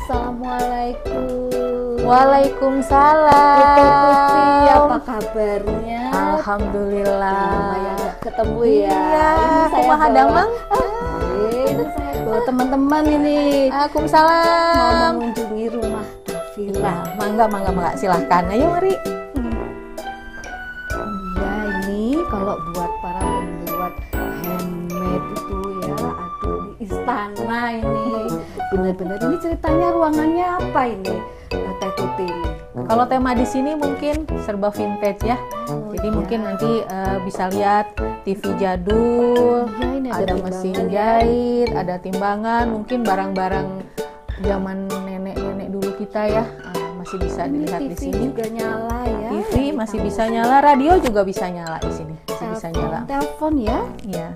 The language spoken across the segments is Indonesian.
Assalamualaikum. Waalaikumsalam. Putri, apa kabarnya? Alhamdulillah. Ya, ketemu ya. Iya, Ini saya kumaha bawa- damang? Ini saya bawa teman-teman ini mau Waalaikumsalam. mengunjungi rumah Tafira. Mangga, silahkan. Ayo mari. Ya, ini kalau buat para pembuat handmade itu ya, aduh di istana ini. Benar-benar ini ceritanya ruangannya apa ini? Teh Tuti. Kalau tema di sini mungkin serba vintage ya. Jadi iya. mungkin nanti bisa lihat TV jadul, Iya, ini ada mesin timbangan ya. jahit, ada timbangan, mungkin barang-barang zaman nenek-nenek dulu kita ya. Masih bisa Ini dilihat TV di sini. juga nyala ya. TV masih bisa nyala, radio juga bisa nyala di sini. Masih bisa nyala. Telepon ya. Iya.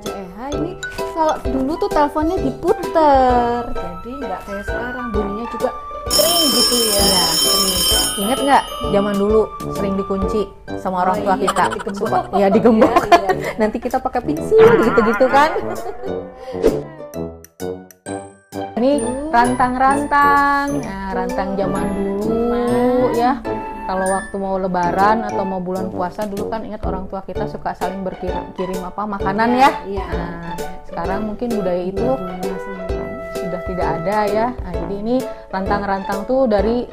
CEH ini kalau dulu tuh teleponnya diputer, jadi nggak kayak sekarang bunyinya juga kering gitu ya. Iya, ingat nggak zaman dulu sering dikunci sama orang tua iya, kita digembok. ya digembok. Iya, iya, iya. Nanti kita pakai pensil gitu-gitu kan. Ini rantang-rantang, nah, rantang zaman dulu ya. Kalau waktu mau lebaran atau mau bulan puasa dulu kan ingat orang tua kita suka saling berkirim apa makanan ya. Iya. Nah, sekarang mungkin budaya itu sudah tidak ada ya. Nah, jadi ini rantang-rantang tuh dari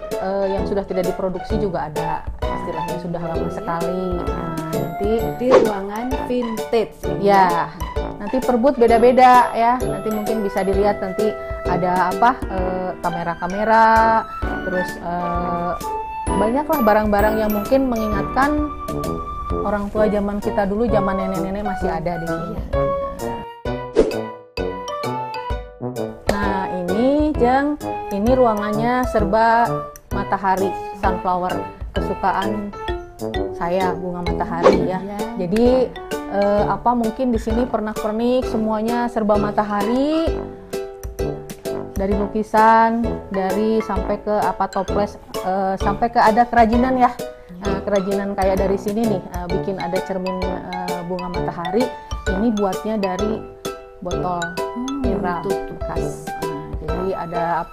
yang sudah tidak diproduksi juga ada, istilahnya sudah lama sekali. Nah, nanti Di ruangan vintage. ini. ya nanti per booth beda-beda ya. Nanti mungkin bisa dilihat nanti ada apa kamera-kamera, terus banyaklah barang-barang yang mungkin mengingatkan orang tua zaman kita dulu, zaman nenek-nenek masih ada di sini. Nah, ini ruangannya serba matahari, sunflower, kesukaan saya, bunga matahari ya. Iya. Jadi mungkin di sini pernak-pernik semuanya serba matahari. Dari lukisan, dari sampai ke toples, sampai ke ada kerajinan ya. Kerajinan kayak dari sini nih, bikin ada cermin bunga matahari. Ini buatnya dari botol mineral bekas. Jadi ada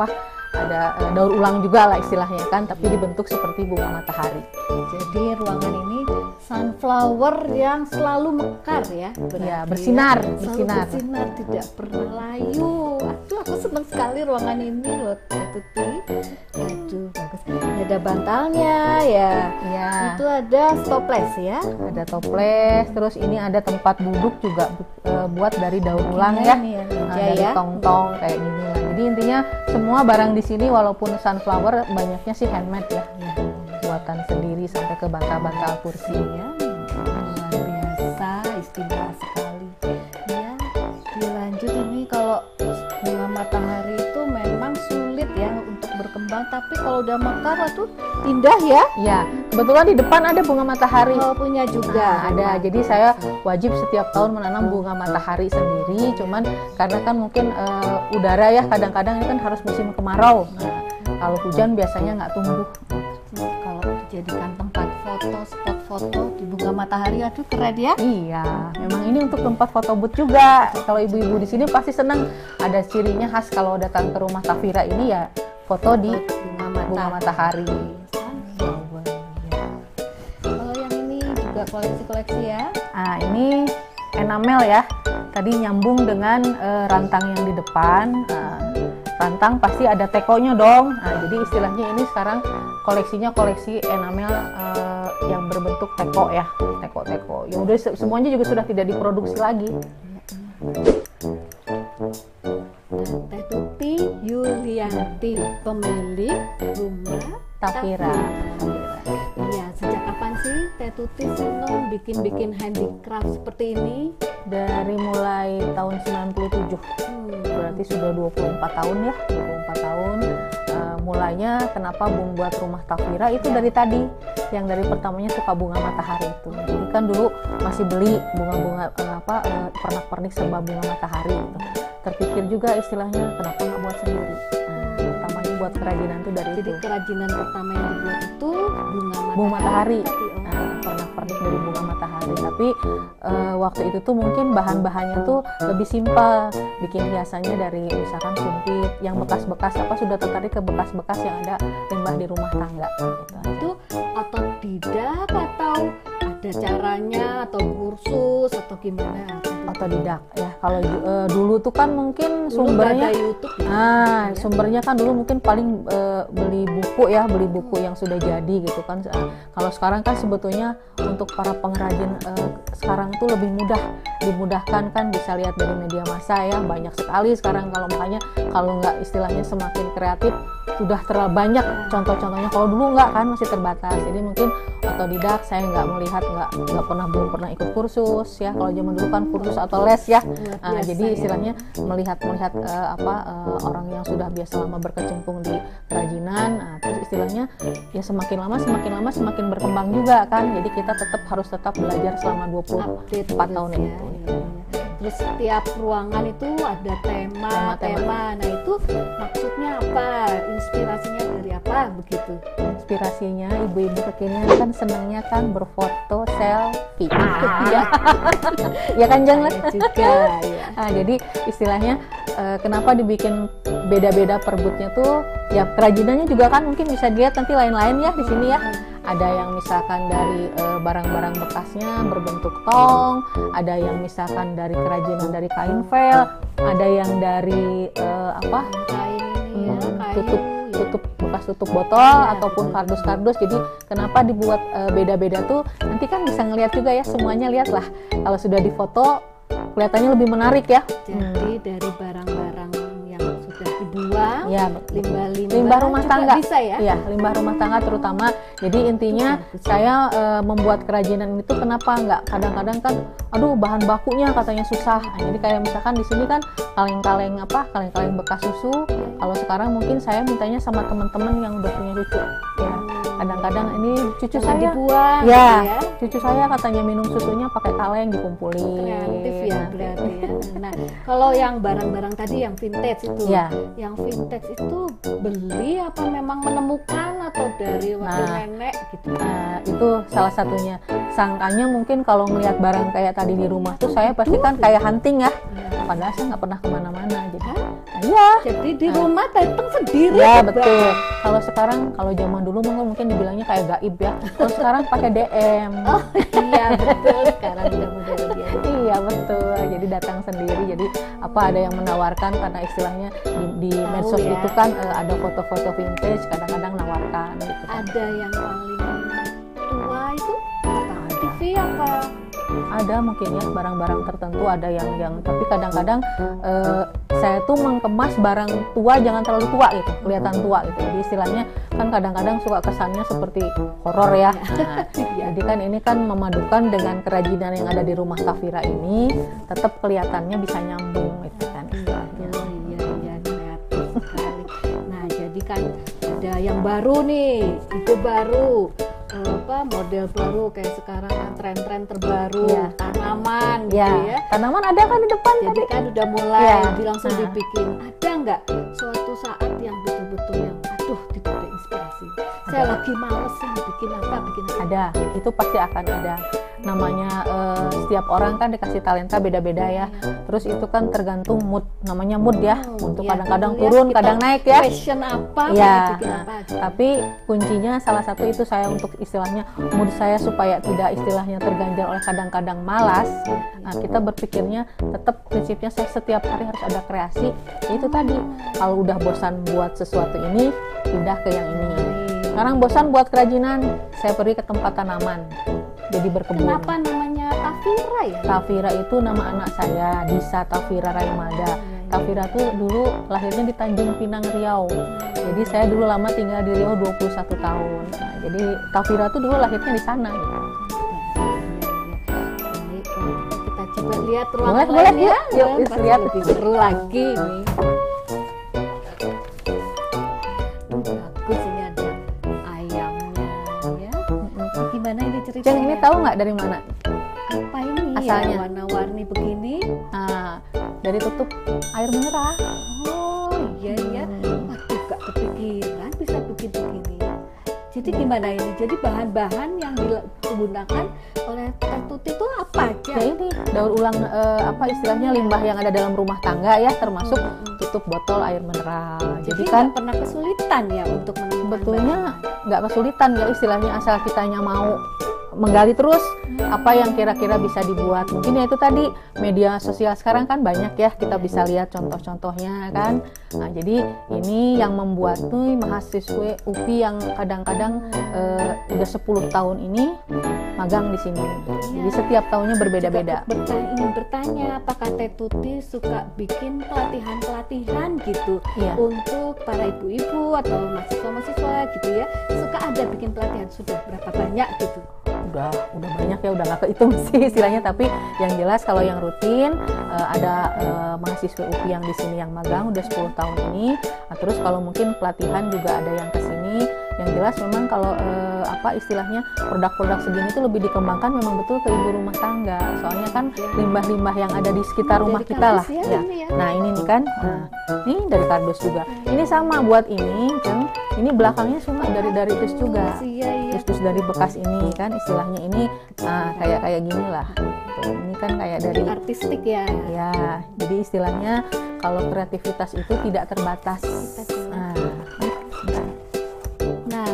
daur ulang juga lah istilahnya kan, tapi dibentuk seperti bunga matahari. Jadi ruangan ini sunflower yang selalu mekar ya. Ya, berarti bersinar, Selalu bersinar, tidak pernah layu. Aduh, aku senang sekali ruangan ini loh, Teh Tuti. Aduh, bagus. Ini ada bantalnya ya. Ya, Itu ada toples ya. ada toples, terus ini ada tempat duduk juga buat dari daur ulang ya. Ini ya, meja Dari ya. tong-tong kayak gini lah. Jadi intinya semua barang di sini walaupun sunflower banyaknya sih handmade ya. Buatan sendiri sampai ke bantal-bantal kursi. Ya, luar biasa, istimewa sekali. Ya, dilanjut ini kalau bunga matahari itu memang sulit ya untuk berkembang, tapi kalau udah mekar tuh indah ya. Ya, kebetulan di depan ada bunga matahari. Oh, punya juga. Nah, ada. Jadi saya wajib setiap tahun menanam bunga matahari sendiri. Cuman karena kan mungkin udara ya kadang-kadang ini kan harus musim kemarau. Nah, kalau hujan biasanya nggak tumbuh. Kalau dijadikan tempat foto, spot foto di bunga matahari, aduh keren ya. Iya, memang ini untuk tempat foto booth juga. Kalau ibu-ibu di sini pasti senang. Ada cirinya khas kalau datang ke rumah Tafira ini ya foto di bunga matahari. Kalau yang ini juga koleksi-koleksi ya. Nah, ini enamel ya. Tadi nyambung dengan rantang yang di depan. Rantang pasti ada tekonya dong. Nah, jadi istilahnya ini sekarang koleksinya koleksi enamel yang berbentuk teko ya, teko-teko. Ya udah semuanya juga sudah tidak diproduksi lagi. Teh Tuti Yulianti, pemilik rumah Tafira. Iya, sejak kapan sih Teh Tuti seneng bikin handicraft seperti ini? Dari mulai tahun 97, berarti sudah 24 tahun ya, 24 tahun. Mulainya kenapa Bung buat rumah Tafira itu dari tadi, yang dari pertamanya suka bunga matahari itu. Jadi kan dulu masih beli bunga-bunga pernak-pernik serba bunga matahari gitu. Terpikir juga istilahnya kenapa nggak buat sendiri. Pertamanya buat kerajinan tuh dari Jadi itu. kerajinan pertama yang dibuat itu Bunga matahari. tadi. Pernak-pernik dari bunga matahari. Tapi waktu itu tuh mungkin bahan-bahannya tuh lebih simpel, bikin hiasannya dari misalkan sumpit yang bekas-bekas sudah tertarik ke bekas-bekas yang ada limbah di rumah tangga gitu. Itu otodidak atau ada caranya atau kursus atau gimana? Otodidak ya. Kalau dulu tuh kan mungkin Dulu sumbernya nggak ada YouTube ya? sumbernya kan dulu mungkin paling beli buku yang sudah jadi gitu kan. Kalau sekarang kan sebetulnya untuk para pengrajin sekarang tuh lebih dimudahkan kan, bisa lihat dari media massa ya, banyak sekali sekarang. Kalau nggak istilahnya semakin kreatif sudah terlalu banyak contoh-contohnya. Kalau dulu nggak kan, masih terbatas. Jadi mungkin otodidak, saya belum pernah ikut kursus ya. Kalau zaman dulu kan kursus atau les ya. Jadi istilahnya melihat orang yang sudah biasa lama berkecimpung di kerajinan, terus istilahnya ya semakin lama semakin berkembang juga kan. Jadi kita harus tetap belajar selama 24 tahun ya. itu. Terus setiap ruangan itu ada tema. Nah itu maksudnya apa? Inspirasinya dari apa begitu? Inspirasinya ibu-ibu kekinian kan senangnya kan berfoto selfie. Ya kan jangan juga ya. Jadi istilahnya kenapa dibikin beda-beda perbutnya tuh ya, kerajinannya juga kan mungkin bisa dilihat nanti lain-lain ya di sini ya. Ada yang misalkan dari barang-barang bekasnya berbentuk tong, ada yang misalkan dari kerajinan dari kain vel, ada yang dari Kain ini ya, tutup bekas tutup botol ataupun kardus-kardus. Jadi kenapa dibuat beda-beda tuh, nanti kan bisa ngelihat juga ya, semuanya lihatlah kalau sudah difoto kelihatannya lebih menarik ya. Jadi dari barang-barang yang sudah dibuang, Ya, limbah rumah juga tangga bisa ya? Iya, limbah rumah tangga terutama. Jadi intinya saya membuat kerajinan itu kenapa nggak, kadang-kadang kan aduh bahan bakunya katanya susah. Jadi kayak misalkan di sini kan kaleng-kaleng bekas susu. Kalau sekarang mungkin saya mintanya sama teman-teman yang udah punya cucu ya. Kadang-kadang ini cucu saya dibuang ya, gitu ya. cucu saya katanya minum susunya pakai kaleng dikumpulin. Kreatif ya berarti ya. Nah, kalau yang barang-barang tadi yang vintage itu, Ya. yang vintage itu beli apa memang menemukan atau dari waktu nenek gitu? Itu salah satunya. Sangkanya mungkin kalau melihat barang kayak tadi di rumah tuh saya pasti kan kayak hunting ya. Padahal saya nggak pernah kemana-mana. Jadi di rumah datang sendiri. Ya betul. Kalau sekarang, kalau zaman dulu mungkin dibilangnya kayak gaib ya. Kalau sekarang pakai DM. Oh iya betul, sekarang udah modern ya. Iya betul. Jadi datang sendiri. Jadi ada yang menawarkan, karena istilahnya di medsos ya. itu kan ada foto-foto vintage, kadang-kadang nawarkan gitu. Ada yang paling tua itu apa? TV apa? Ada mungkin ya barang-barang tertentu, ada yang tapi kadang-kadang saya tuh mengemas barang tua jangan terlalu tua gitu, kelihatan tua gitu. Jadi istilahnya kan kadang-kadang suka kesannya seperti horor ya. Jadi kan ini kan memadukan dengan kerajinan yang ada di rumah Tafira ini, tetap kelihatannya bisa nyambung gitu kan istilahnya. Iya kreatif sekali. Nah jadi kan ada yang baru nih, ide baru, model baru kayak sekarang kan tren-tren terbaru, tanaman gitu ya. Tanaman ada kan di depan Jadi tadi. kan udah mulai langsung dibikin. Ada nggak suatu saat yang betul-betul yang aduh tidak ada inspirasi, saya lagi males bikin apa. Ada, itu pasti akan ada. Namanya setiap orang kan dikasih talenta beda-beda ya. Terus itu kan tergantung mood, namanya mood ya. Untuk kadang-kadang turun, kadang naik ya. Passion apa, bikin apa aja. Tapi kuncinya salah satu itu saya untuk istilahnya mood saya supaya tidak istilahnya terganjal oleh kadang-kadang malas. Nah, kita berpikirnya tetap prinsipnya saya setiap hari harus ada kreasi. Itu tadi, kalau udah bosan buat sesuatu ini, pindah ke yang ini. Sekarang bosan buat kerajinan, saya pergi ke tempat tanaman. Jadi berkebun. Kenapa namanya Tafira ya? Tafira itu nama anak saya, Disa Tafira Raimada. Tafira tuh dulu lahirnya di Tanjung Pinang, Riau. Jadi saya dulu lama tinggal di Riau 21 tahun. Nah, jadi Tafira tuh dulu lahirnya di sana gitu. coba lihat ruangan Boleh, boleh, lainnya. yuk, yuk, Pasti lihat. lebih seru lagi nih. Bagus, ini ada ayamnya ya. Gimana ini ceritanya? Ceng, ini tahu nggak dari mana? Apa ini Asalnya? ya warna-warni begini? Nah, dari tutup air mineral. Oh iya ya, waduh gak kepikiran bisa bikin begini. Jadi gimana ini? Jadi bahan-bahan yang digunakan oleh Teh Tuti itu apa aja? Ya ini daur ulang apa istilahnya limbah yang ada dalam rumah tangga ya, termasuk tutup botol air mineral. Jadi kan nggak pernah kesulitan ya untuk menemukan sebetulnya bahan-bahan. nggak kesulitan ya istilahnya, asal kitanya mau menggali terus apa yang kira-kira bisa dibuat. Mungkin ya itu tadi media sosial sekarang kan banyak ya, kita bisa lihat contoh-contohnya kan. Nah, jadi ini yang membuat tuh mahasiswa UPI yang kadang-kadang udah 10 tahun ini magang di sini. Jadi setiap tahunnya berbeda-beda. Ingin bertanya, apakah Teh Tuti suka bikin pelatihan-pelatihan gitu Iya. untuk para ibu-ibu atau mahasiswa-mahasiswa gitu ya? Suka ada bikin pelatihan, sudah berapa banyak gitu? Udah banyak ya, udah nggak kehitung sih istilahnya, tapi yang jelas kalau yang rutin ada mahasiswa UPI yang di sini yang magang udah 10 tahun ini. Nah, terus kalau mungkin pelatihan juga ada yang ke sini. Yang jelas memang kalau apa istilahnya produk-produk segini itu lebih dikembangkan memang betul ke ibu rumah tangga. Soalnya kan limbah-limbah yang ada di sekitar rumah Dari kita lah kardus ya, ya. ini ya. Nah, ini nih kan. Nah, ini dari kardus juga. Ini sama buat ini, Ceng. Ini belakangnya cuma dari dus juga. Iya, iya. Dus dari bekas ini kan istilahnya ini kayak gini lah. Tuh, ini kan kayak dari Artistik ya. ya. Jadi istilahnya kalau kreativitas itu tidak terbatas. Nah, Nah,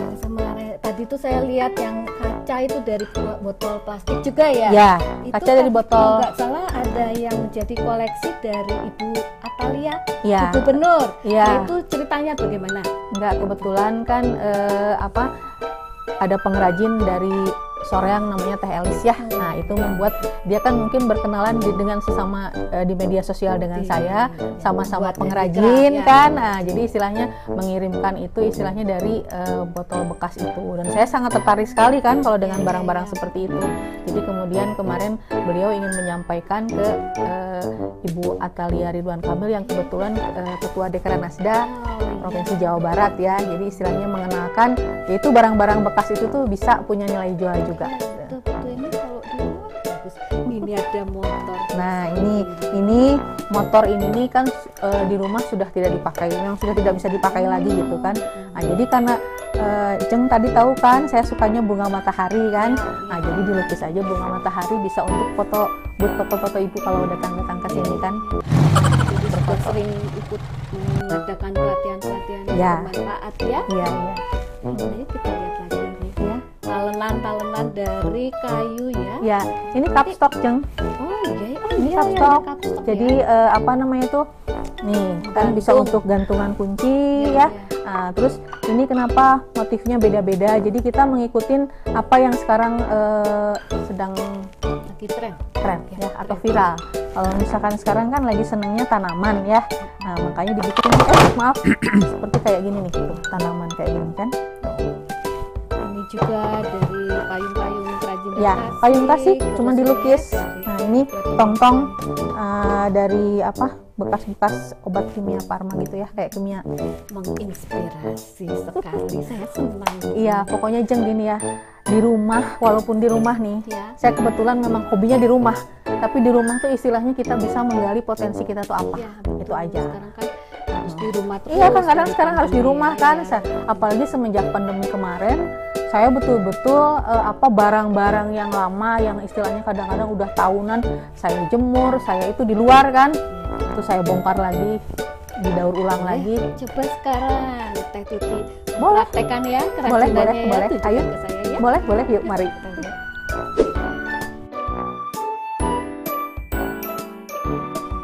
tadi tuh saya lihat yang kaca itu dari botol plastik juga ya. ya, Itu kaca dari kalau botol. nggak salah ada yang menjadi koleksi dari Ibu Atalia, Ya. Ibu Gubernur. Ya. Nah, itu ceritanya bagaimana? Enggak, kebetulan kan ada pengrajin dari Soreang namanya Teh Elis ya. Nah, itu membuat dia kan mungkin berkenalan dengan sesama di media sosial dengan saya, sama-sama Buat pengrajin handicraft, ya. kan. Nah, jadi istilahnya mengirimkan itu istilahnya dari botol bekas itu, dan saya sangat tertarik sekali kan kalau dengan barang-barang seperti itu. Jadi kemudian kemarin beliau ingin menyampaikan ke Ibu Atalia Ridwan Kamil yang kebetulan Ketua Dekranasda Provinsi Jawa Barat ya. Jadi istilahnya mengenalkan yaitu barang-barang bekas itu tuh bisa punya nilai jual juga. Betul, ini kalau di rumah bagus. Ini ada motor. Nah, ini motor ini nih kan di rumah sudah tidak dipakai, memang sudah tidak bisa dipakai lagi gitu kan. Nah, jadi karena Ceng tadi tahu kan saya sukanya bunga matahari kan. Nah, jadi dilukis aja bunga matahari, bisa untuk foto, buat foto-foto ibu kalau datang-datang ke sini kan. Jadi sudah sering ikut mengadakan pelatihan-pelatihan yang Ya. bermanfaat ya. Iya, iya. Ini kita lihat lagi nih ya. Talenan-talenan dari kayu ya. Ya, ini cupstock Ceng. Oh iya, Ini iya, cupstock. ada cupstock Jadi ya. apa namanya tuh? Nih, kan bisa Gantung. untuk gantungan kunci Iya, ya. iya. Nah, terus ini kenapa motifnya beda-beda? Jadi kita mengikutin apa yang sekarang sedang Lagi tren. tren ya atau viral. Kalau misalkan sekarang kan lagi senengnya tanaman ya. Nah, makanya dibikin maaf seperti kayak gini nih tuh, tanaman kayak gini kan. Ini juga dari payung-payung kerajinan Ya, klasik, payung klasik terus cuma ya, dilukis. dari Nah, ini tong-tong dari apa? Bekas-bekas obat kimia Parma gitu ya, kayak kimia. menginspirasi sekali. Saya senang. Iya, pokoknya Jeng gini ya. Di rumah, walaupun di rumah nih, Ya. saya kebetulan memang hobinya di rumah. Tapi di rumah tuh istilahnya kita bisa menggali potensi kita tuh apa. Ya, Itu aja. Sekarang kan harus di rumah terus. Iya kan kadang dari sekarang harus di pandemi, rumah ya, kan. ya. Apalagi semenjak pandemi kemarin, saya betul-betul barang-barang yang lama yang istilahnya kadang-kadang udah tahunan saya jemur, saya itu di luar kan. Itu saya bongkar lagi, didaur ulang lagi. Coba sekarang Teh Tuti Boleh. praktekkan ya Boleh, kerajinannya ya. boleh. Tunjukkan Ayo. ke saya ya. Boleh, yuk mari.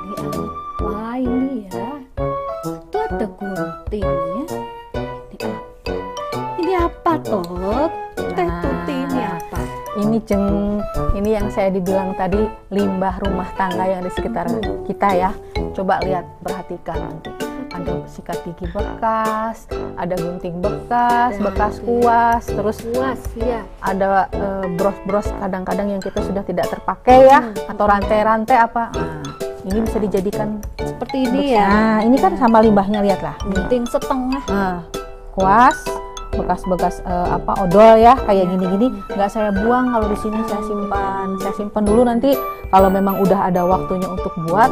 Ini apa ini ya? Itu ada guntingnya. Ini apa toh? Teh Tuti ini apa? Ini Jeng, ini yang saya dibilang tadi limbah rumah tangga yang di sekitar kita ya. Coba lihat, perhatikan nanti. ada sikat gigi bekas, ada gunting bekas, Dan bekas ada kuas, terus Puas ya. ada bros-bros kadang-kadang yang kita sudah tidak terpakai ya, atau rantai-rantai apa. Nah, ini bisa dijadikan Seperti ini ya. Nah, ini kan sama limbahnya, lihatlah. Gunting setengah. Nah, kuas, bekas-bekas odol ya, kayak gini-gini nggak saya buang, kalau di sini saya simpan dulu, nanti kalau memang udah ada waktunya untuk buat,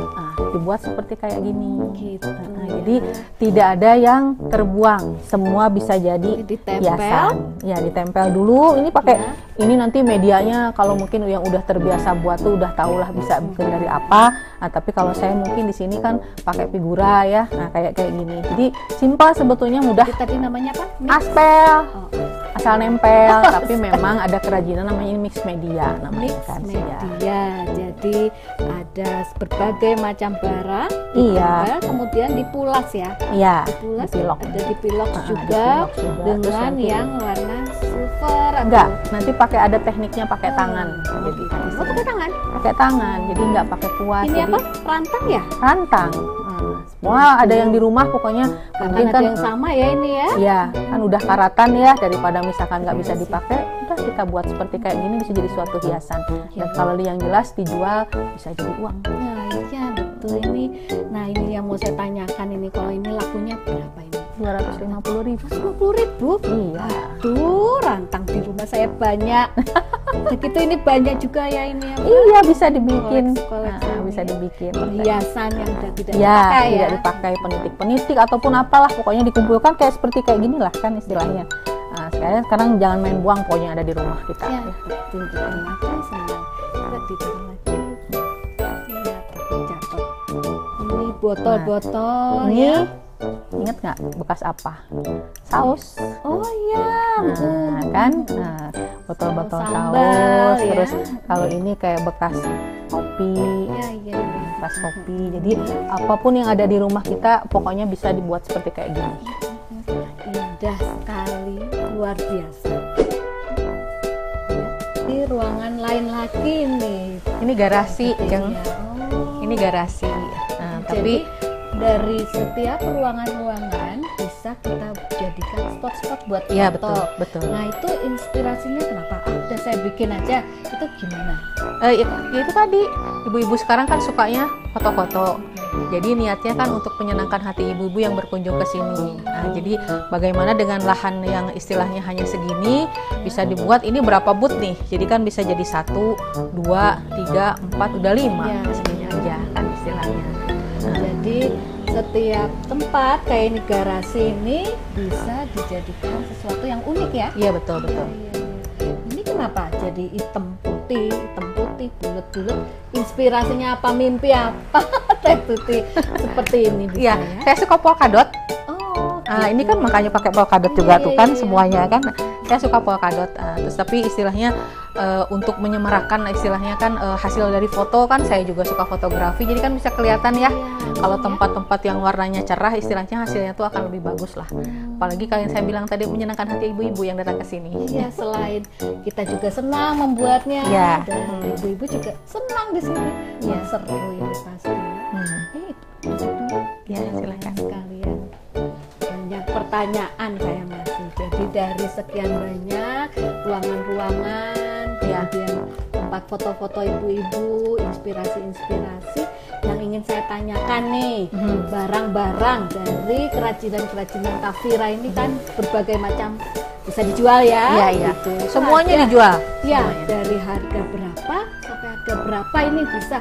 dibuat seperti kayak gini Gitu. Nah, jadi tidak ada yang terbuang, semua bisa jadi Ditempel. hiasan ya, ditempel dulu. Ini pakai ini nanti medianya, kalau mungkin yang udah terbiasa buat tuh udah tahulah bisa bikin dari apa. Nah, tapi kalau saya mungkin di sini kan pakai figura ya, nah kayak gini, jadi simpel sebetulnya, mudah. Jadi tadi namanya apa? Aspel, Oh, asal nempel, tapi memang ada kerajinan namanya mix media namanya mix kan. media. Jadi ada berbagai macam barang. Iya. ditempel, kemudian dipulas ya. Iya, Dipulas, dipilok. ada dipilok juga, dipilok juga. Terus dengan nanti- yang warna silver atau enggak, nanti pakai ada tekniknya pakai tangan. Jadi Oh, pakai tangan. pakai tangan, jadi nggak pakai kuas. Ini jadi apa? Rantang ya? rantang. Semua ada yang di rumah pokoknya, penting Bahkan kan ada yang sama ya ini ya. ya kan udah karatan ya, daripada misalkan nggak bisa dipakai, udah kita buat seperti kayak gini, bisa jadi suatu hiasan. Dan kalau yang jelas dijual bisa jadi uang. Nah, iya betul ini. Nah, ini yang mau saya tanyakan ini, kalau ini lakunya berapa ini? 250.000. 50.000. Iya. Tuh, rantang di rumah saya banyak. Begitu ini banyak juga ya ini ya. Iya, bisa dibikin. Koleksi Nah, ini. bisa dibikin. Perhiasan yang sudah tidak Ya, dipakai ya. tidak dipakai penitik-penitik ataupun apalah, pokoknya dikumpulkan kayak seperti kayak gini lah kan istilahnya. Nah, sekarang jangan main buang pokoknya yang ada di rumah kita. Ya, tunjukkan lagi senang. Kita ditaruh lagi. Lihat aku jatuh. Ini botol-botol Ini ya. inget nggak bekas apa? Saus. Oh iya. Nah, kan, nah, botol-botol Sambal, saus. ya. Terus kalau ini kayak bekas kopi, Iya, iya. bekas kopi. Jadi apapun yang ada di rumah kita, pokoknya bisa dibuat seperti kayak gini. Indah sekali, luar biasa. Di ruangan lain lagi nih. Ini garasi, yang Oh. ini garasi. Nah, Jadi tapi dari setiap ruangan-ruangan bisa kita jadikan spot-spot buat iya foto. betul, betul. Nah, itu inspirasinya kenapa? Udah saya bikin aja. Itu gimana? Ya itu tadi, ibu-ibu sekarang kan sukanya foto-foto. Jadi niatnya kan untuk menyenangkan hati ibu-ibu yang berkunjung ke sini. Nah, jadi bagaimana dengan lahan yang istilahnya hanya segini bisa dibuat ini berapa booth nih? Jadi kan bisa jadi 1, 2, 3, 4, udah 5 Ya. segini aja kan istilahnya. Nah, Jadi setiap tempat kayak ini garasi ini bisa dijadikan sesuatu yang unik ya. iya betul betul. Ini kenapa jadi hitam putih, bulat-bulat? Inspirasinya apa? Mimpi apa? Teh Tuti seperti ini bisa Iya, ya. saya suka polkadot. Oh, Nah, ini gitu. kan makanya pakai polkadot Iya, juga iya, tuh kan iya. semuanya kan. Saya suka polkadot. Terus tapi istilahnya untuk menyemarakan istilahnya kan hasil dari foto kan, saya juga suka fotografi. Jadi kan bisa kelihatan ya. Kalau tempat-tempat yang warnanya cerah istilahnya hasilnya tuh akan lebih bagus lah. Apalagi kalian saya bilang tadi menyenangkan hati ibu-ibu yang datang ke sini. Iya, selain kita juga senang membuatnya, Iya. dan ibu-ibu juga senang di sini. Iya. Wah, seru ini pasti. Ya, silakan. Sekalian banyak pertanyaan saya masih. Jadi dari sekian banyak ruangan-ruangan, kemudian tempat foto-foto ibu-ibu, inspirasi-inspirasi yang ingin saya tanyakan nih, barang-barang dari kerajinan-kerajinan Tafira ini kan berbagai macam bisa dijual ya. Iya, iya. gitu. Itu Semuanya ada- dijual. Ya, Semuanya. dari harga berapa sampai harga berapa ini bisa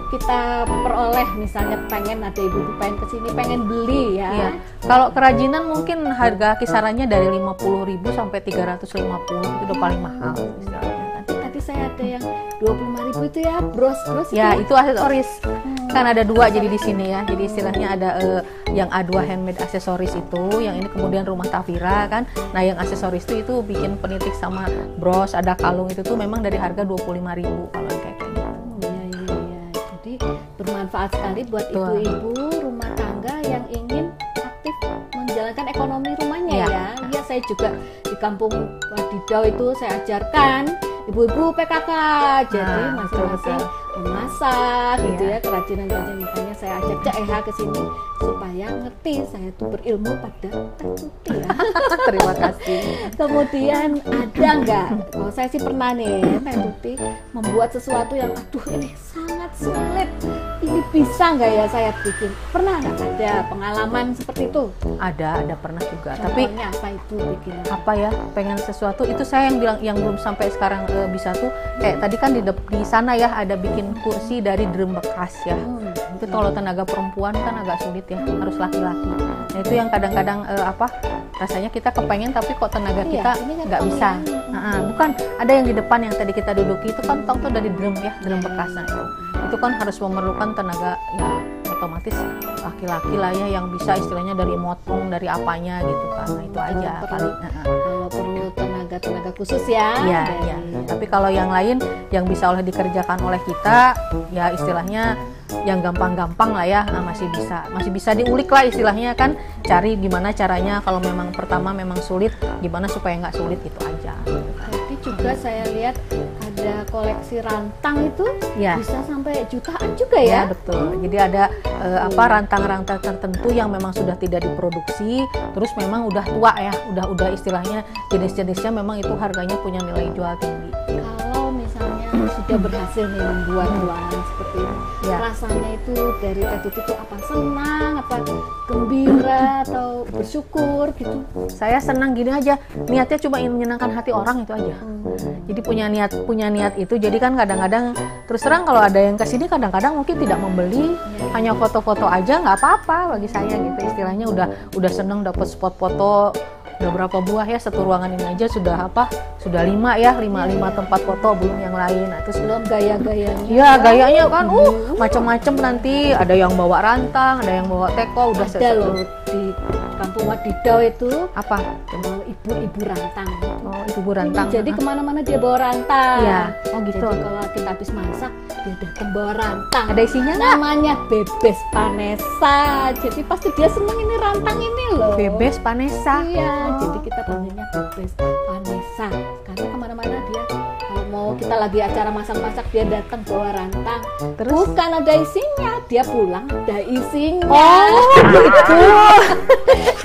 kita peroleh. Misalnya pengen ada ibu-ibu pengen kesini pengen beli ya. Iya. Kalau kerajinan mungkin harga kisarannya dari 50.000 sampai 350, itu udah paling mahal istilahnya kan. Tadi saya ada yang 25.000 itu ya, bros Ya, itu. itu aksesoris. Kan ada dua jadi di sini ya. Jadi istilahnya ada yang A2 handmade aksesoris itu, yang ini kemudian rumah Tafira kan. Nah, yang aksesoris itu bikin penitik sama bros, ada kalung itu tuh memang dari harga 25.000 kalau yang kayak gitu. Iya, iya, iya. Jadi bermanfaat sekali buat Betul. ibu-ibu rumah tangga yang ingin aktif menjalankan ekonomi rumahnya Iya. ya. Iya, saya juga di kampung Wadidau itu saya ajarkan ibu-ibu PKK, jadi Nah, masing-masing betul. memasak gitu Iya. ya, kerajinan-kerajinan. Makanya saya ajak Cak Eha ke sini supaya ngerti saya tuh berilmu pada Teh Tuti ya. Terima kasih. Kemudian ada nggak? Kalau saya sih pernah nih, Teh Tuti membuat sesuatu yang aduh ini sangat sulit. Ini bisa nggak ya saya bikin? Pernah nggak ada pengalaman seperti itu? Ada pernah juga. Tapi Contohnya apa itu bikin? apa ya, pengen sesuatu itu saya yang bilang yang belum sampai sekarang bisa tuh kayak tadi kan di sana ya ada bikin kursi dari drum bekas ya. Itu kalau tenaga perempuan kan agak sulit ya, harus laki-laki. Nah itu yang kadang-kadang rasanya kita kepengen tapi kok tenaga Iya, kita ini kan nggak bisa. yang- Bukan, ada yang di depan yang tadi kita duduki itu kan tau tuh dari drum ya, drum bekas. Nah itu kan harus memerlukan tenaga ya otomatis laki-laki lah ya yang bisa istilahnya dari motong dari apanya gitu kan. Nah itu aja Perlu- paling. Kalau perlu tenaga khusus ya. Iya, dari- iya. Tapi kalau yang lain yang bisa oleh dikerjakan oleh kita, ya istilahnya yang gampang-gampang lah ya, masih bisa diulik lah istilahnya kan, cari gimana caranya kalau memang pertama memang sulit, gimana supaya nggak sulit itu aja. Jadi juga saya lihat ada koleksi rantang itu Ya. bisa sampai jutaan juga Ya ya. betul. Jadi ada rantang-rantang tertentu yang memang sudah tidak diproduksi, terus memang udah tua ya, udah istilahnya jenis-jenisnya memang itu harganya punya nilai jual tinggi. Kalau misalnya sudah berhasil nih membuat ruangan seperti ini, Ya. rasanya itu dari Teh Tuti itu apa, senang, apa gembira atau bersyukur gitu? Saya senang gini aja, niatnya cuma ingin menyenangkan hati orang itu aja. Jadi punya niat itu, jadi kan kadang-kadang terus terang kalau ada yang kesini kadang-kadang mungkin tidak membeli, hanya foto-foto aja nggak apa-apa bagi saya gitu, istilahnya udah seneng dapat spot foto. Udah berapa buah ya, satu ruangan ini aja sudah 5 tempat foto, belum yang lain. Nah, terus Belum gaya-gayanya. iya gayanya kan macam-macam, nanti ada yang bawa rantang, ada yang bawa teko, udah Ada loh di Kampung Wadidau itu apa ibu-ibu rantang. oh ibu rantang. Jadi kemana-mana dia bawa rantang. Iya. Oh, gitu. Jadi kalau kita habis masak dia datang bawa rantang. Ada isinya nggak? Namanya Bebes Panesa. Jadi pasti dia seneng ini rantang ini loh. Bebes Panesa. Iya. Oh. Jadi kita panggilnya Bebes Panesa. Karena kemana-mana dia kalau mau kita lagi acara masak-masak dia datang bawa rantang. Terus? Bukan ada isinya, dia pulang ada isinya. Oh, gitu.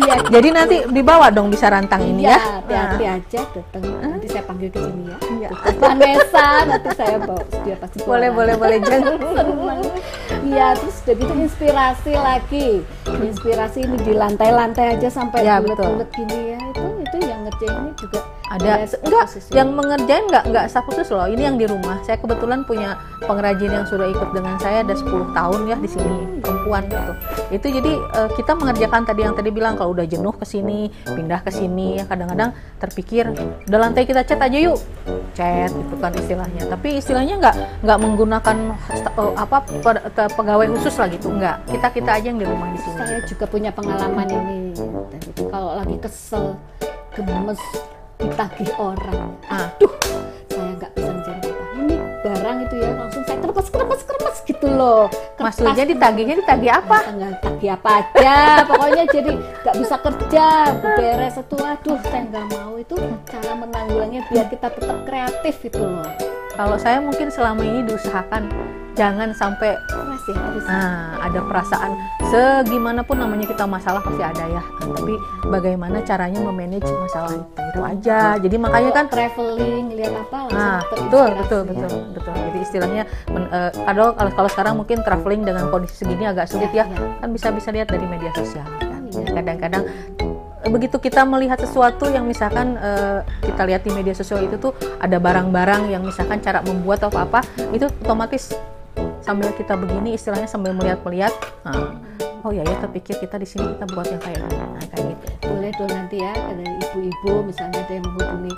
Dia Jadi nanti dibawa dong bisa rantang ini ya. Iya, hati-hati aja datang. Nanti saya panggil ke sini ya. Iya. Bebes Vanessa, nanti saya bawa dia pasti bawa Boleh jangan. seneng. Iya, terus udah gitu inspirasi lagi. Inspirasi ini di lantai-lantai aja sampai Ya, bulet-bulet gini ya. Itu yang ngerjain ini juga Ada enggak yang mengerjain enggak staff khusus loh. Ini yang di rumah. Saya kebetulan punya pengrajin yang sudah ikut dengan saya ada 10 tahun ya di sini, perempuan gitu. Itu jadi kita mengerjakan tadi yang tadi bilang kalau udah jenuh ke sini, pindah ke sini ya, kadang-kadang terpikir udah lantai kita cat aja yuk. Cat gitu kan istilahnya. Tapi istilahnya enggak menggunakan pegawai khusus lah gitu, enggak. Kita aja yang di rumah di sini. saya juga punya pengalaman ini. Dan itu kalau lagi kesel, gemes, ditagih orang. Aduh, saya nggak bisa ngerjain apa. Ini barang itu ya langsung saya kremes gitu loh. Maksudnya ditagih apa? Nggak tagih apa aja, pokoknya jadi nggak bisa kerja, beres itu. Aduh, saya nggak mau. Itu cara menanggulannya biar kita tetap kreatif itu loh. Kalau saya mungkin selama ini diusahakan jangan sampai Keras ya harus. ada perasaan segimanapun namanya kita masalah pasti ada ya. Tapi bagaimana caranya memanage masalah itu aja. Jadi makanya kan traveling, lihat apa langsung betul. terinspirasi. Jadi istilahnya kalau sekarang mungkin traveling dengan kondisi segini agak sulit ya. Kan bisa lihat dari media sosial kan. Kadang-kadang begitu kita melihat sesuatu yang misalkan kita lihat di media sosial itu tuh ada barang-barang yang misalkan cara membuat atau apa itu otomatis sambil kita begini istilahnya sambil melihat-lihat oh ya terpikir kita di sini kita buat yang kayak gini, kayak gitu. Boleh dong nanti ya dari ibu-ibu misalnya ada yang menghubungi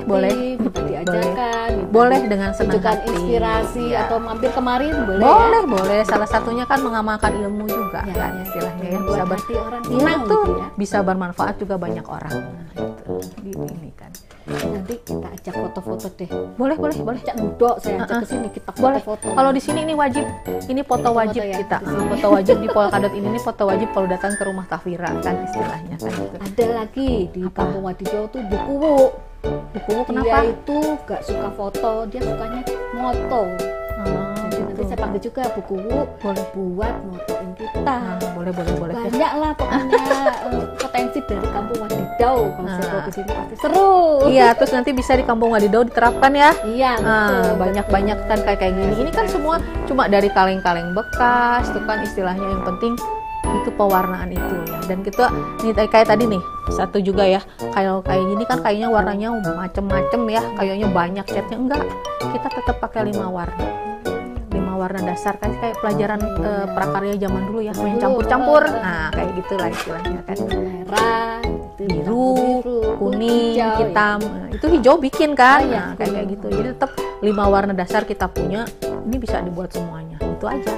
boleh minta diajarkan boleh dengan senang tunjukkan hati inspirasi ya. atau mampir kemarin boleh boleh salah satunya kan mengamalkan ilmu juga ya, kan istilahnya ya buat bisa hati orang iya senang tuh gitu ya. bisa bermanfaat juga banyak orang gitu ini kan Nanti kita ajak foto-foto deh. boleh Ajak Budok saya ajak ke sini kita boleh. foto-foto. Kalau di sini ini wajib, ini foto wajib ya, kita. di sini. Foto wajib di Polkadot ini foto wajib kalau datang ke rumah Tafira kan istilahnya kan gitu. Ada lagi di Apa? Kampung Wadidau tuh buku Bukumu Dia kenapa? itu gak suka foto, dia sukanya moto. Jadi nanti saya panggil juga bukumu Boleh. buat motoin kita. Boleh ya. Banyak lah pokoknya potensi dari Kampung Wadidau. Kalau saya bawa ke sini pasti seru. Iya, terus nanti bisa di Kampung Wadidau diterapkan ya. Iya, betul, Banyak-banyak kan kayak gini. Ini kan semua cuma dari kaleng-kaleng bekas, itu kan istilahnya yang penting itu pewarnaan itu ya. Dan kita ini kayak tadi nih, satu juga ya. Kayak gini kan kayaknya warnanya macem-macem ya, kayaknya banyak catnya, enggak. Kita tetap pakai 5 warna. 5 warna dasar kan kayak pelajaran prakarya zaman dulu ya, main campur-campur. Nah, kayak gitulah istilahnya kan. merah, Biru, kuning, hijau, hitam. Nah, itu hijau bikin kan. Oh, iya, Nah, kayak gitu. Jadi tetap 5 warna dasar kita punya. Ini bisa dibuat semuanya. Itu aja.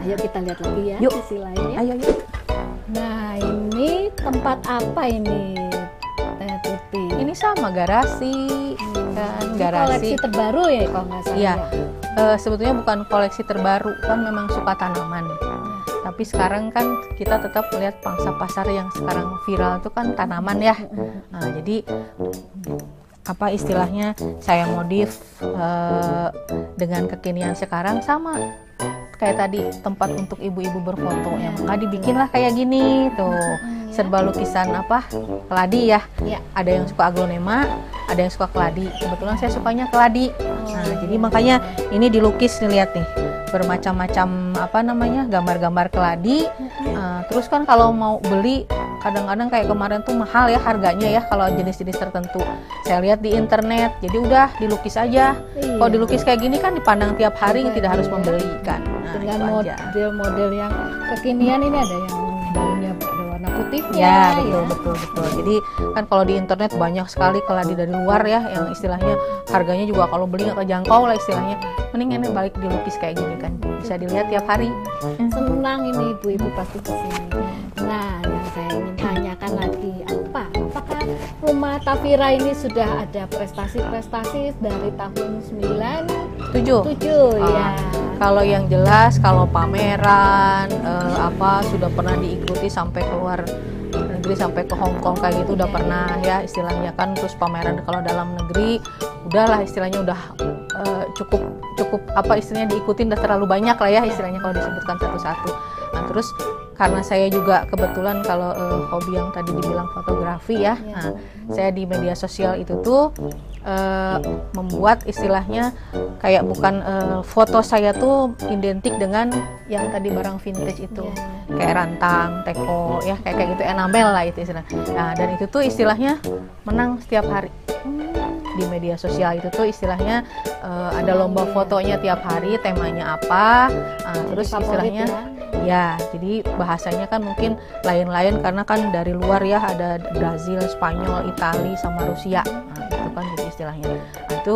Ayo kita lihat lagi ya Yuk. sisi lainnya. Ayo yuk. Nah, ini tempat apa ini, Teh Tuti? Ini sama garasi kan, Ini garasi. koleksi terbaru ya kalau nggak salah. Iya. ya? Sebetulnya bukan koleksi terbaru, kan memang suka tanaman. Tapi sekarang kan kita tetap melihat pangsa pasar yang sekarang viral itu kan tanaman ya. Nah, jadi apa istilahnya saya modif dengan kekinian sekarang sama kayak tadi tempat untuk ibu-ibu berfoto ya, maka dibikinlah kayak gini tuh, serba lukisan apa keladi ya. Iya. Ada yang suka aglonema, ada yang suka keladi. Kebetulan saya sukanya keladi. Nah, jadi makanya ini dilukis nih, lihat nih, bermacam-macam apa namanya gambar-gambar keladi. Terus kan kalau mau beli kadang-kadang kayak kemarin tuh mahal ya harganya ya kalau jenis-jenis tertentu. Saya lihat di internet, jadi udah dilukis aja. Iya. Kalau dilukis kayak gini kan dipandang tiap hari, Iya, tidak harus iya. membeli kan. Nah, Dengan itu aja. model-model yang kekinian ini ada yang daunnya berwarna putihnya. Ya, betul. Jadi kan kalau di internet banyak sekali keladi dari luar ya, yang istilahnya harganya juga kalau beli nggak kejangkau lah istilahnya. Mending ini balik dilukis kayak gini kan, bisa dilihat tiap hari. Senang ini ibu-ibu pasti kesini. Nah, yang saya ingin tanyakan lagi, apakah Rumah Tafira ini sudah ada prestasi-prestasi dari tahun 97 Tujuh. ya? Kalau yang jelas, kalau pameran apa sudah pernah diikuti sampai keluar negeri, sampai ke Hong Kong kayak gitu udah pernah ya istilahnya kan. Terus pameran kalau dalam negeri udahlah istilahnya udah cukup apa istilahnya diikutin udah terlalu banyak lah ya istilahnya kalau disebutkan satu-satu. Nah, terus karena saya juga kebetulan kalau hobi yang tadi dibilang fotografi ya, nah, saya di media sosial itu tuh membuat istilahnya kayak bukan foto saya tuh identik dengan yang tadi barang vintage itu, kayak rantang, teko ya kayak gitu, enamel lah itu istilah. Nah, dan itu tuh istilahnya menang setiap hari. Di media sosial itu tuh istilahnya ada lomba fotonya tiap hari, temanya apa, terus istilahnya ya, jadi bahasanya kan mungkin lain-lain karena kan dari luar ya, ada Brazil, Spanyol, Itali sama Rusia. Nah, itu kan jadi istilahnya. Nah, itu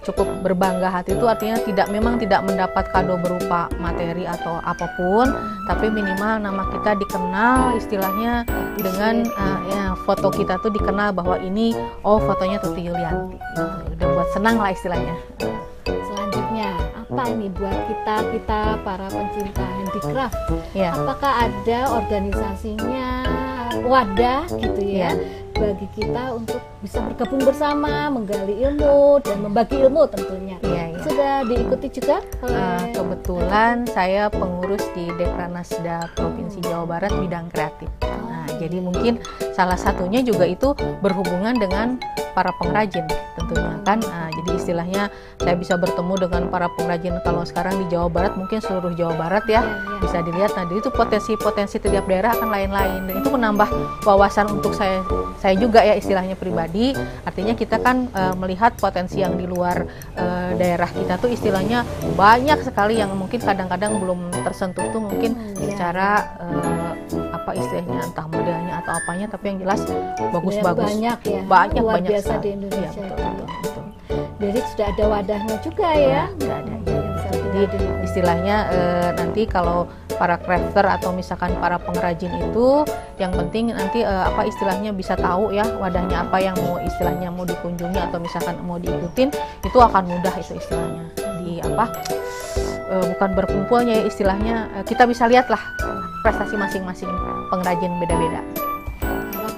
cukup berbangga hati, itu artinya memang tidak mendapat kado berupa materi atau apapun, tapi minimal nama kita dikenal istilahnya dengan ya, foto kita tuh dikenal bahwa ini fotonya Tuti Yulianti. Udah buat senang lah istilahnya. Selanjutnya apa ini buat kita para pencinta handicraft? Ya. Apakah ada organisasinya, wadah gitu ya, bagi kita untuk bisa bergabung bersama, menggali ilmu dan membagi ilmu tentunya? Iya. Sudah diikuti juga oleh kebetulan saya pengurus di Dekranasda Provinsi Jawa Barat bidang kreatif. Nah, jadi mungkin salah satunya juga itu berhubungan dengan para pengrajin tentunya kan. Nah, jadi istilahnya saya bisa bertemu dengan para pengrajin kalau sekarang di Jawa Barat, mungkin seluruh Jawa Barat ya, bisa dilihat. Nah, jadi itu potensi tiap daerah akan lain-lain, dan itu menambah wawasan untuk saya juga ya istilahnya pribadi. Artinya kita kan melihat potensi yang di luar daerah kita tuh istilahnya banyak sekali yang mungkin kadang-kadang belum tersentuh tuh mungkin secara apa istilahnya, entah modelnya atau apanya, tapi yang jelas bagus-bagus, banyak luar biasa sekali. di Indonesia. Ya, betul. Jadi sudah ada wadahnya juga ya. Sudah ada. Jadi istilahnya nanti kalau para crafter atau misalkan para pengrajin itu yang penting nanti apa istilahnya bisa tahu ya wadahnya apa yang mau istilahnya mau dikunjungi atau misalkan mau diikutin, itu akan mudah itu istilahnya di apa bukan berkumpulnya ya istilahnya, kita bisa lihat lah prestasi masing-masing pengrajin beda-beda.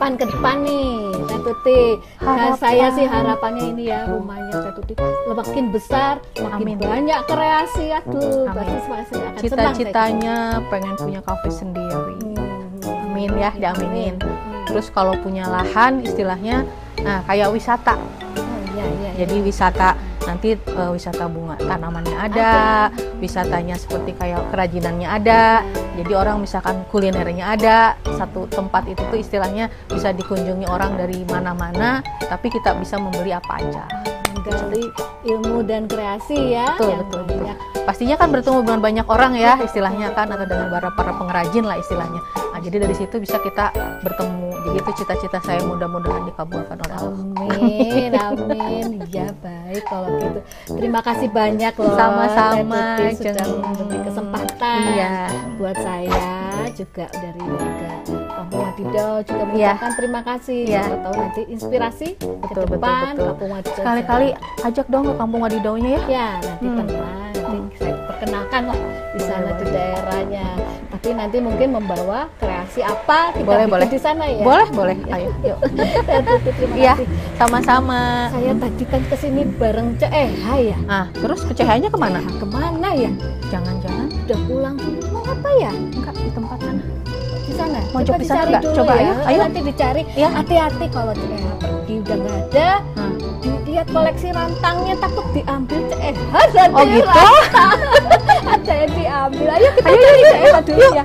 harapan ke depan nih Teh Tuti. Nah, saya sih harapannya ini ya, rumahnya Teh Tuti makin besar, makin Amin. banyak kreasi. Aduh, Amin. pasti akan senang. Cita-citanya pengen punya kafe sendiri. Amin ya, diaminin. Terus kalau punya lahan istilahnya, nah kayak wisata. Oh, iya, iya. Jadi wisata nanti wisata bunga tanamannya ada, wisatanya seperti kayak kerajinannya ada. Jadi orang misalkan kulinernya ada, satu tempat itu tuh istilahnya bisa dikunjungi orang dari mana-mana, tapi kita bisa membeli apa aja. Menggali ilmu dan kreasi ya. Betul, yang betul, banyak. Pastinya kan bertemu dengan banyak orang ya istilahnya kan, atau dengan para pengrajin lah istilahnya. Nah, jadi dari situ bisa kita bertemu. Jadi itu cita-cita saya, mudah-mudahan dikabulkan oleh Allah. Amin, amin. Ya baik kalau gitu. Terima kasih banyak loh. Sama-sama, Teh Tuti sudah Jeng. memberi kesempatan Iya. buat saya juga dari warga Kampung Wadidaw juga Iya. mengucapkan terima kasih. Iya. Siapa tahu nanti inspirasi Betul, ke depan betul. Kampung Wadidaw. Sekali-kali ajak dong ke Kampung Wadidawnya ya. Ya, nanti pernah nanti saya perkenalkan lah di sana di daerahnya. Tapi nanti mungkin membawa kreasi apa kita Boleh, bikin boleh. di sana ya. Boleh, ayo. Yuk. Teh Tuti, terima Iya, kasih. sama-sama. Saya tadi kan kesini bareng Cek Eha ya. Nah, terus kecehanya kemana? Nah, kemana ya? Jangan-jangan Udah pulang dulu mau apa ya? enggak di tempat sana. Di sana. Mau Coba coba di sana dicari nggak? dulu Coba, ya. ayo. Nanti dicari. Iya. Hati-hati kalau Cek Eha pergi udah nggak ada. Nah. Lihat koleksi rantangnya takut diambil Cek Eha. Dan Oh gitu? ada yang diambil. Ayo kita cari Cek Eha dulu ya.